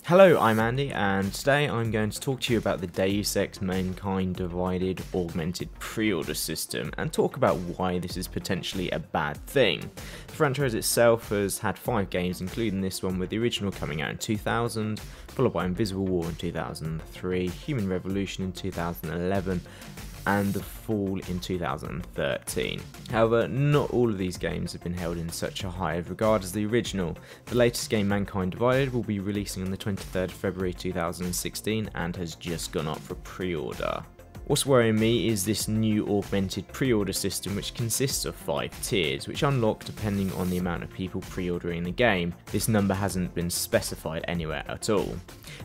Hello, I'm Andy, and today I'm going to talk to you about the Deus Ex Mankind Divided augmented pre-order system and talk about why this is potentially a bad thing. The franchise itself has had 5 games, including this one, with the original coming out in 2000, followed by Invisible War in 2003, Human Revolution in 2011, and The Fall in 2013. However, not all of these games have been held in such a high regard as the original. The latest game, Mankind Divided, will be releasing on the 23rd of February 2016 and has just gone up for pre-order. What's worrying me is this new augmented pre-order system, which consists of 5 tiers, which unlock depending on the amount of people pre-ordering the game. This number hasn't been specified anywhere at all.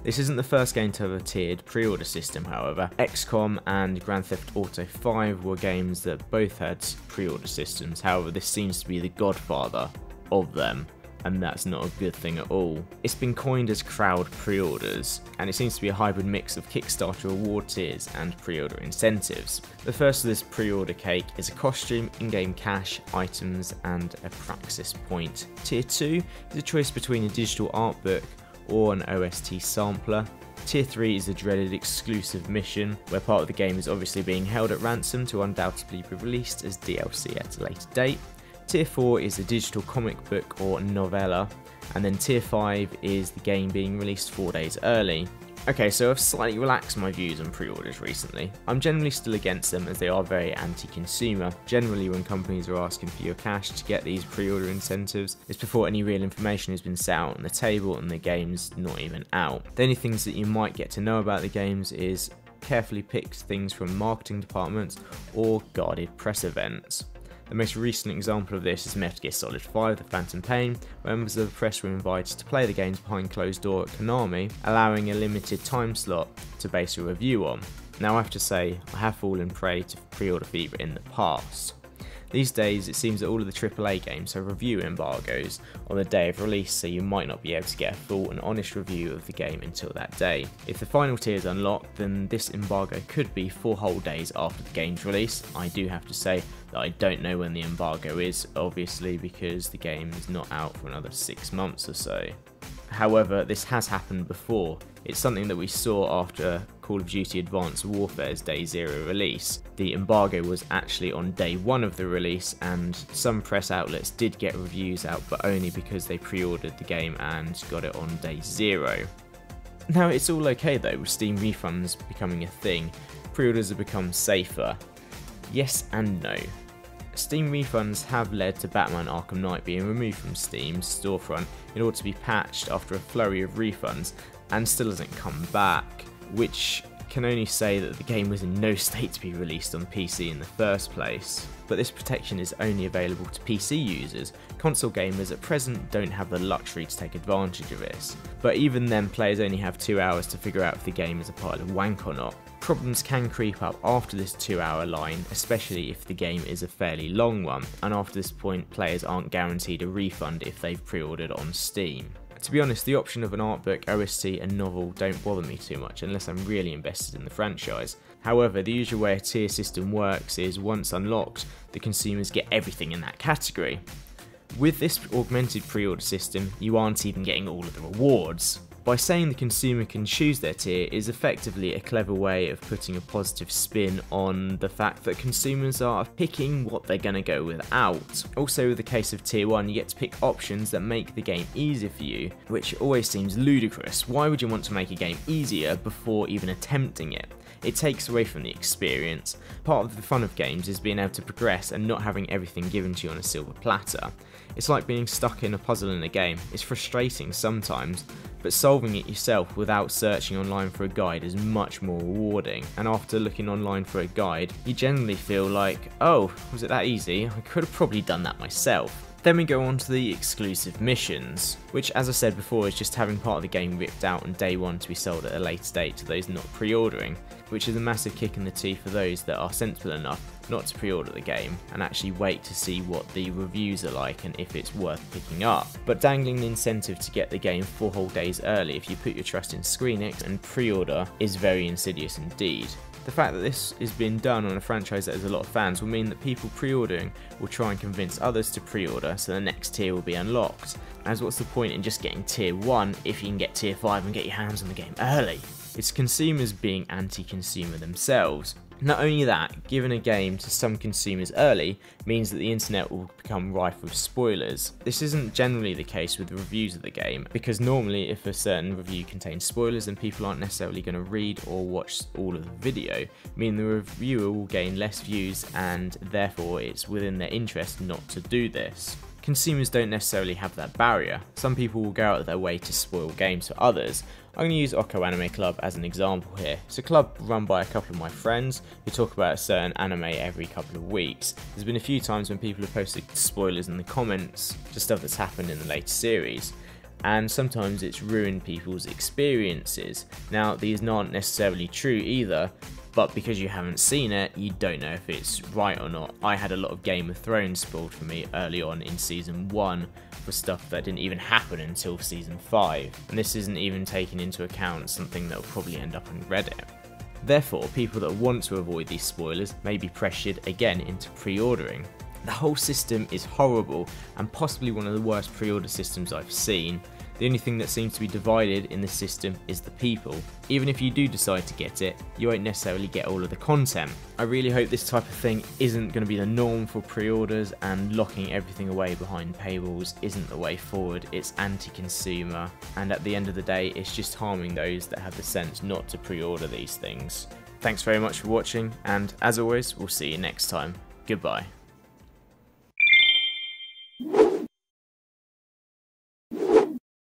This isn't the first game to have a tiered pre-order system, however. XCOM and Grand Theft Auto 5 were games that both had pre-order systems, however this seems to be the godfather of them, and that's not a good thing at all. It's been coined as crowd pre-orders, and it seems to be a hybrid mix of Kickstarter reward tiers and pre-order incentives. The first of this pre-order cake is a costume, in-game cash, items, and a praxis point. Tier 2 is a choice between a digital art book or an OST sampler. Tier 3 is a dreaded exclusive mission, where part of the game is obviously being held at ransom to undoubtedly be released as DLC at a later date. Tier 4 is a digital comic book or novella, and then Tier 5 is the game being released 4 days early. Okay, so I've slightly relaxed my views on pre-orders recently. I'm generally still against them as they are very anti-consumer. Generally, when companies are asking for your cash to get these pre-order incentives, it's before any real information has been set out on the table and the game's not even out. The only things that you might get to know about the games is carefully picked things from marketing departments or guarded press events. The most recent example of this is Metal Gear Solid 5 The Phantom Pain, where members of the press were invited to play the games behind closed door at Konami, allowing a limited time slot to base a review on. Now I have to say, I have fallen prey to pre-order fever in the past. These days it seems that all of the AAA games have review embargoes on the day of release, so you might not be able to get a full and honest review of the game until that day. If the final tier is unlocked, then this embargo could be 4 whole days after the game's release. I do have to say that I don't know when the embargo is, obviously, because the game is not out for another 6 months or so. However, this has happened before. It's something that we saw after Call of Duty Advanced Warfare's Day 0 release. The embargo was actually on day 1 of the release, and some press outlets did get reviews out, but only because they pre-ordered the game and got it on day 0. Now, it's all okay though, with Steam refunds becoming a thing. Pre-orders have become safer. Yes and no. Steam refunds have led to Batman Arkham Knight being removed from Steam's storefront in order to be patched after a flurry of refunds, and still hasn't come back, which can only say that the game was in no state to be released on PC in the first place. But this protection is only available to PC users. Console gamers at present don't have the luxury to take advantage of this, but even then players only have 2 hours to figure out if the game is a pile of wank or not. Problems can creep up after this 2-hour line, especially if the game is a fairly long one, and after this point players aren't guaranteed a refund if they've pre-ordered on Steam. To be honest, the option of an art book, OST and novel don't bother me too much unless I'm really invested in the franchise. However, the usual way a tier system works is once unlocked, the consumers get everything in that category. With this augmented pre-order system, you aren't even getting all of the rewards. By saying the consumer can choose their tier is effectively a clever way of putting a positive spin on the fact that consumers are picking what they're going to go without. Also, with the case of tier 1, you get to pick options that make the game easier for you, which always seems ludicrous. Why would you want to make a game easier before even attempting it? It takes away from the experience. Part of the fun of games is being able to progress and not having everything given to you on a silver platter. It's like being stuck in a puzzle in a game. It's frustrating sometimes, but solving it yourself without searching online for a guide is much more rewarding. And after looking online for a guide, you generally feel like, oh, was it that easy? I could have probably done that myself. Then we go on to the exclusive missions, which, as I said before, is just having part of the game ripped out on day 1 to be sold at a later date to those not pre-ordering, which is a massive kick in the teeth for those that are sensible enough not to pre-order the game and actually wait to see what the reviews are like and if it's worth picking up. But dangling the incentive to get the game 4 whole days early if you put your trust in ScreenX and pre-order is very insidious indeed. The fact that this is being done on a franchise that has a lot of fans will mean that people pre-ordering will try and convince others to pre-order so the next tier will be unlocked. As what's the point in just getting tier 1 if you can get tier 5 and get your hands on the game early? It's consumers being anti-consumer themselves. Not only that, giving a game to some consumers early means that the internet will become rife with spoilers. This isn't generally the case with reviews of the game, because normally if a certain review contains spoilers then people aren't necessarily going to read or watch all of the video, meaning the reviewer will gain less views and therefore it's within their interest not to do this. Consumers don't necessarily have that barrier. Some people will go out of their way to spoil games for others. I'm going to use Oko Anime Club as an example here. It's a club run by a couple of my friends who talk about a certain anime every couple of weeks. There's been a few times when people have posted spoilers in the comments, just stuff that's happened in the latest series, and sometimes it's ruined people's experiences. Now, these aren't necessarily true either, but because you haven't seen it, you don't know if it's right or not. I had a lot of Game of Thrones spoiled for me early on in Season 1 for stuff that didn't even happen until Season 5, and this isn't even taking into account something that will probably end up on Reddit. Therefore, people that want to avoid these spoilers may be pressured again into pre-ordering. The whole system is horrible and possibly one of the worst pre-order systems I've seen. The only thing that seems to be divided in this system is the people. Even if you do decide to get it, you won't necessarily get all of the content. I really hope this type of thing isn't going to be the norm for pre-orders, and locking everything away behind paywalls isn't the way forward. It's anti-consumer, and at the end of the day it's just harming those that have the sense not to pre-order these things. Thanks very much for watching, and as always, we'll see you next time. Goodbye.